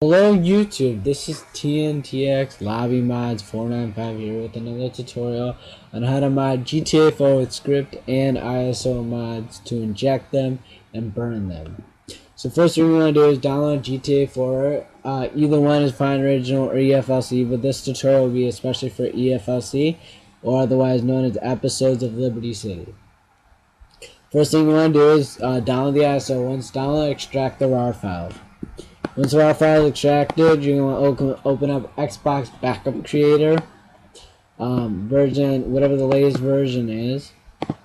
Hello YouTube, this is TNTX Lobby Mods 495 here with another tutorial on how to mod GTA 4 with script and ISO mods to inject them and burn them. So first thing we're going to do is download GTA 4. Either one is fine, original or EFLC, but this tutorial will be especially for EFLC, or otherwise known as Episodes of Liberty City. First thing we want to do is download the ISO. Once downloaded, extract the RAR file. Once the RAR file is extracted, you're going to open up XBOX Backup Creator, version, whatever the latest version is.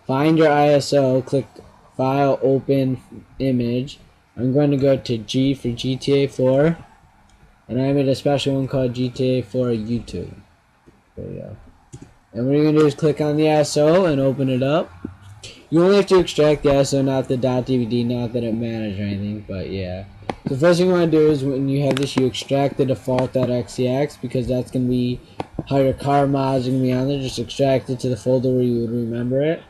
Find your ISO, click File, Open Image. I'm going to go to G for GTA 4, and I made a special one called GTA 4 YouTube. There we go. And what you're going to do is click on the ISO and open it up. You only have to extract the ISO, not the .dvd, not that it matters or anything, but yeah. So the first thing you want to do is when you have this, you extract the default.xex because that's going to be how your car mods are going to be on there. Just extract it to the folder where you would remember it.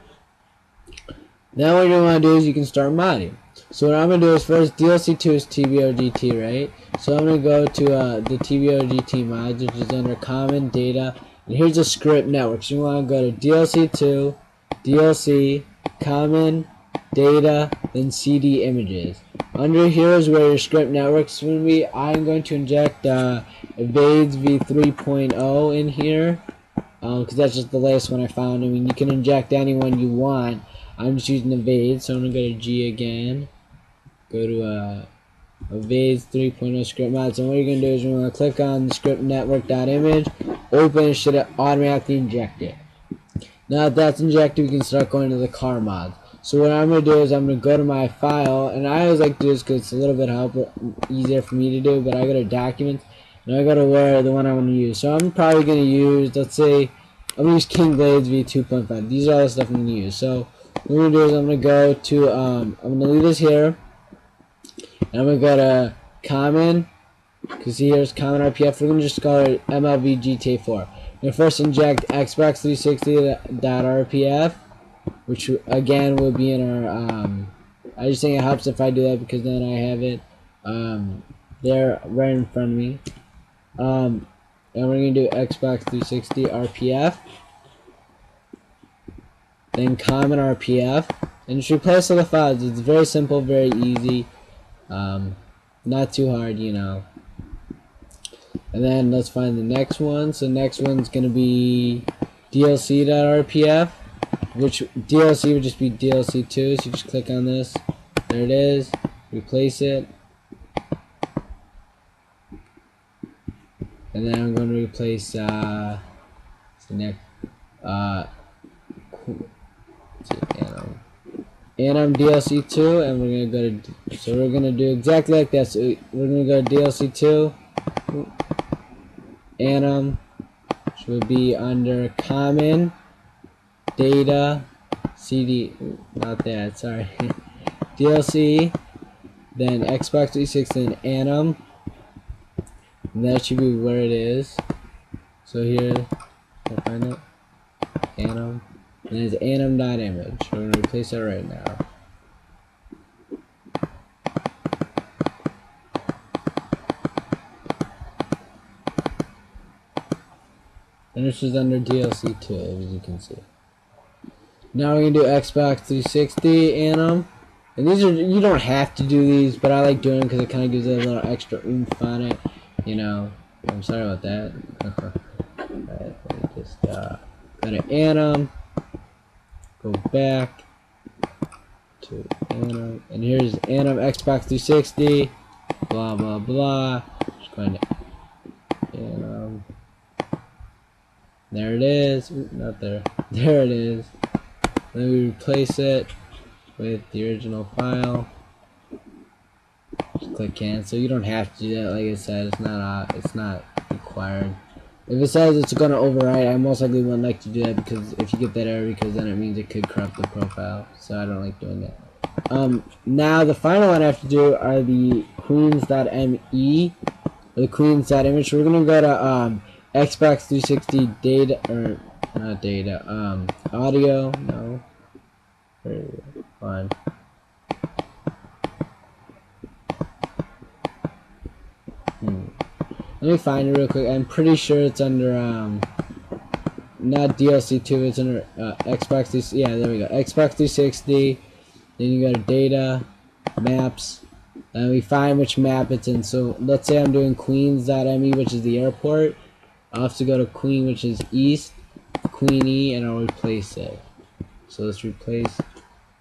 Now what you want to do is you can start modding. So what I'm going to do is first, DLC2 is TBOGT, right? So I'm going to go to the TBOGT mods, which is under Common, Data, and here's a script network. So you want to go to DLC2, DLC, Common, Data, then CD Images. Under here is where your script network is going to be. I'm going to inject Evades v3.0 in here because that's just the latest one I found. I mean, you can inject any one you want. I'm just using Evades, so I'm going to go to G again. Go to Evades 3.0 script mods, and what you're going to do is you're going to click on the script network.image, open, it should automatically inject it. Now that that's injected, we can start going to the car mod. So what I'm going to do is I'm going to go to my file, and I always like to do this because it's a little bit easier for me to do, but I go to Documents, and I go to where the one I want to use. So I'm probably going to use, let's say, I'm going to use King Blades v2.5. These are all the stuff I'm going to use. So what I'm going to do is I'm going to go to, I'm going to leave this here, and I'm going to go to Common, because here's Common RPF. We're going to just call it MLB GTA 4. I'm going to first inject XBOX360.rpf, which again will be in our, I just think it helps if I do that because then I have it there right in front of me. And we're going to do XBOX360 RPF, then Common RPF, and just replace all the files. It's very simple, very easy, not too hard, you know. And then let's find the next one. So next one's going to be DLC.rpf, which DLC would just be DLC2. So you just click on this. There it is. Replace it. And then I'm going to replace the next Anim DLC2, and we're going to go to, so we're going to do exactly like that. So we're going to go to DLC2. Anim, which will be under Common, Data, CD, not that, sorry, DLC, then XBOX360, and Anim, and that should be where it is. So here, can I find it? Anim, and it's anim.image. We're going to replace it right now. And this is under DLC2, as you can see. Now we're going to do Xbox 360 Anim. And these are, you don't have to do these, but I like doing them because it kind of gives it a little extra oomph on it. You know, I'm sorry about that. Alright, let me just go to Anim. Go back to Anim. And here's Anim Xbox 360. Blah, blah, blah. Just going to Anim. There it is. Ooh, not there. There it is. Then we replace it with the original file. Just click cancel. You don't have to do that. Like I said, it's not required. If it says it's going to overwrite, I most likely wouldn't like to do that because if you get that error, because then it means it could corrupt the profile. So I don't like doing that. Now the final one I have to do are the queens.me or the queens.image. So we're going to go to Xbox 360 data, or not data, audio, no, fine. Let me find it real quick. I'm pretty sure it's under not DLC 2. It's under Xbox 360. Yeah, there we go. Xbox 360. Then you go to data, maps, and we find which map it's in. So let's say I'm doing Queens.me, which is the airport. I'll have to go to Queen, which is East, Queen E, and I'll replace it. So let's replace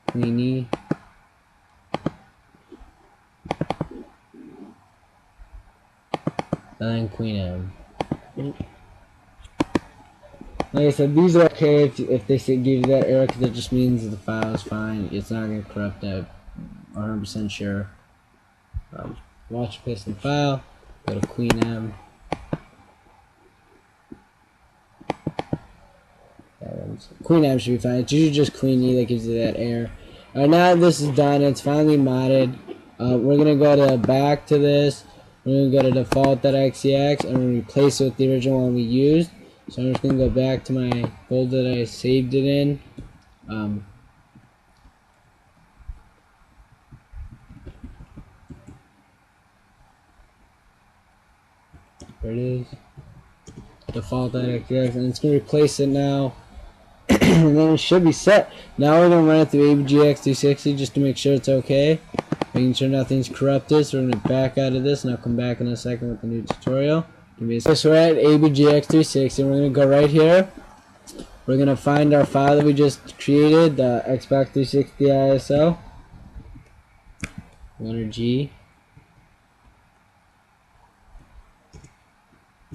Queen E. And then Queen M. Like I said, these are okay if they say give you that error, because it just means the file is fine. It's not going to corrupt that. 100% sure. Watch, paste in file. Go to Queen M. Queen M should be fine. It's usually just Queen E that gives you that error. Alright, now this is done. It's finally modded. We're going to go back to this. We're going to go to default.xex and we're going to replace it with the original one we used. So I'm just going to go back to my folder that I saved it in. There it is. Default.xex, and it's going to replace it now. And then it should be set. Now we're going to run it through XBOX360 just to make sure it's okay. Making sure nothing's corrupted. So we're going to back out of this and I'll come back in a second with the new tutorial. So we're at XBOX360 and we're going to go right here. We're going to find our file that we just created, the XBOX360 ISO. 100G.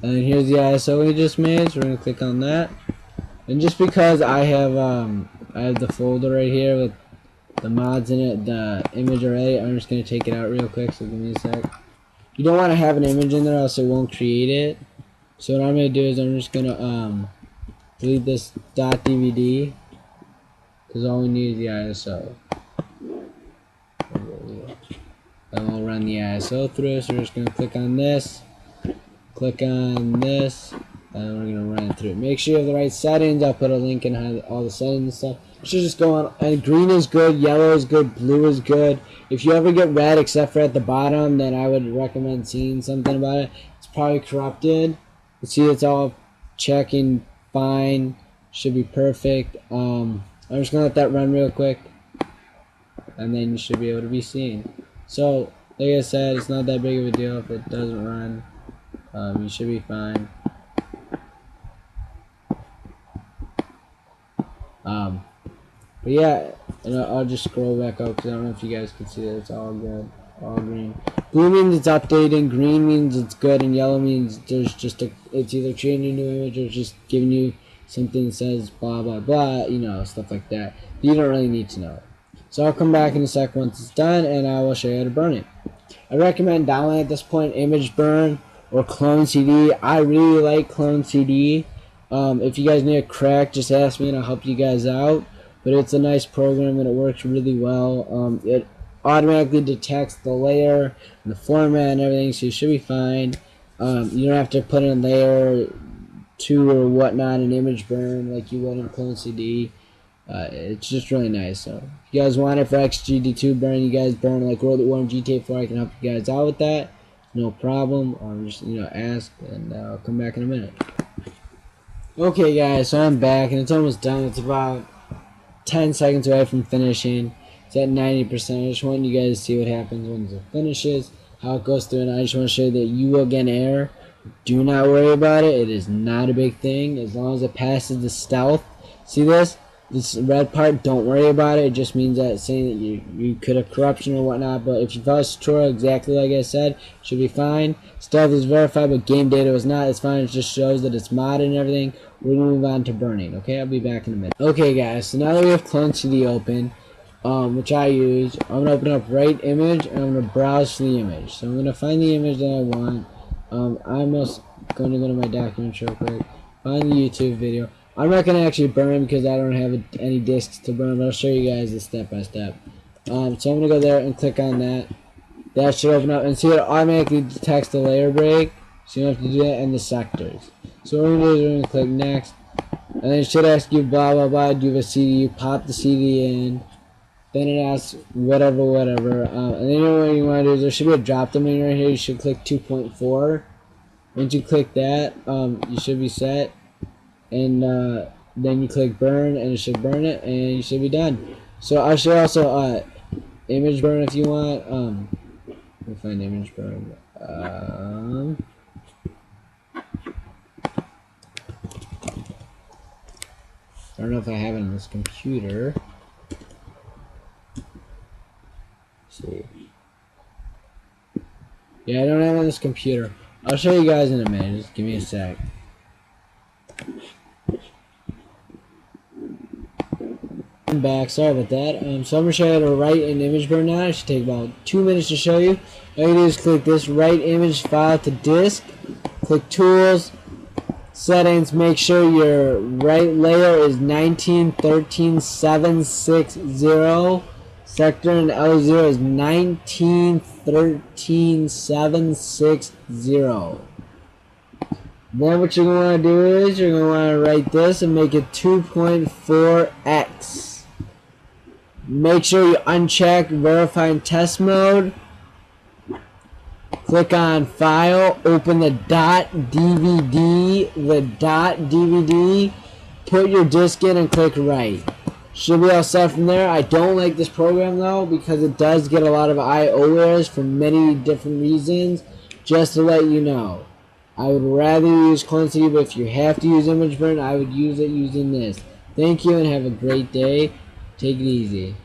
And then here's the ISO we just made, so we're going to click on that. And just because I have the folder right here with the mods in it, the image already, I'm just going to take it out real quick, so give me a sec. You don't want to have an image in there, else it won't create it. So what I'm going to do is I'm just going to delete this .dvd, because all we need is the ISO. Then we'll run the ISO through, so we're just going to click on this, and we're going to run it through. Make sure you have the right settings. I'll put a link in all the settings and stuff. It should just go on, and green is good, yellow is good, blue is good. If you ever get red except for at the bottom, then I would recommend seeing something about it. It's probably corrupted. You see it's all checking fine, should be perfect. I'm just going to let that run real quick, and then you should be able to be seen. So, like I said, it's not that big of a deal if it doesn't run. You should be fine. But yeah, and I'll just scroll back up because I don't know if you guys can see that it's all good, all green. Blue means it's updating, green means it's good, and yellow means there's just it's either creating a new image or just giving you something that says blah blah blah, you know, stuff like that. You don't really need to know. So I'll come back in a sec once it's done, and I will show you how to burn it. I recommend downloading at this point Image Burn or Clone CD. I really like Clone CD. If you guys need a crack, just ask me and I'll help you guys out. But it's a nice program and it works really well. It automatically detects the layer and the format and everything, so you should be fine. You don't have to put in layer 2 or whatnot in Image Burn like you would in Clone CD. It's just really nice. So if you guys want it for XGD2 burn, you guys burn like World at War and GTA 4, I can help you guys out with that. No problem. Just ask, and I'll come back in a minute. Okay guys, so I'm back and it's almost done. It's about 10 seconds away from finishing. It's at 90%. I just want you guys to see what happens once it finishes, how it goes through, and I just want to show you that you will get an error. Do not worry about it. It is not a big thing as long as it passes the stealth. See this? This red part, don't worry about it. It just means that it's saying that you could have corruption or whatnot. But if you follow this tutorial exactly like I said, it should be fine. Stealth is verified, but game data was not. It's fine. It just shows that it's modded and everything. We're going to move on to burning. Okay, I'll be back in a minute. Okay, guys. So now that we have Clone CD open, which I use, I'm going to open up Right Image, and I'm going to browse for the image. So I'm going to find the image that I want. I'm just going to go to my documents real quick. Find the YouTube video. I'm not going to actually burn because I don't have any discs to burn, but I'll show you guys this step by step. So I'm going to go there and click on that. That should open up, and see it automatically detects the layer break, so you don't have to do that, and the sectors. So what we're going to do is we're going to click next, and then it should ask you blah blah blah, do you have a CD, you pop the CD in, then it asks whatever, and then what you want to do is there should be a drop down menu right here, you should click 2.4. Once you click that, you should be set, and then you click burn, and it should burn it, and you should be done. So I'll show you also image burn if you want. Let me find image burn. I don't know if I have it on this computer. Let's see. Yeah, I don't have it on this computer. I'll show you guys in a minute. Just give me a sec. I'm back. Sorry about that. So I'm going to show you how to write an image burn now. It should take about 2 minutes to show you. All you do is click this write image file to disk. Click tools. Settings, make sure your write layer is 1913.760. Sector and L0 is 1913.760. Then what you're going to do is you're going to want to write this and make it 2.4x. Make sure you uncheck verify in test mode. Click on File, open the .dvd, put your disk in and click Write. Should be all set from there. I don't like this program though because it does get a lot of I/O errors for many different reasons. Just to let you know, I would rather use Quantity, but if you have to use image burn, I would use it using this. Thank you and have a great day. Take it easy.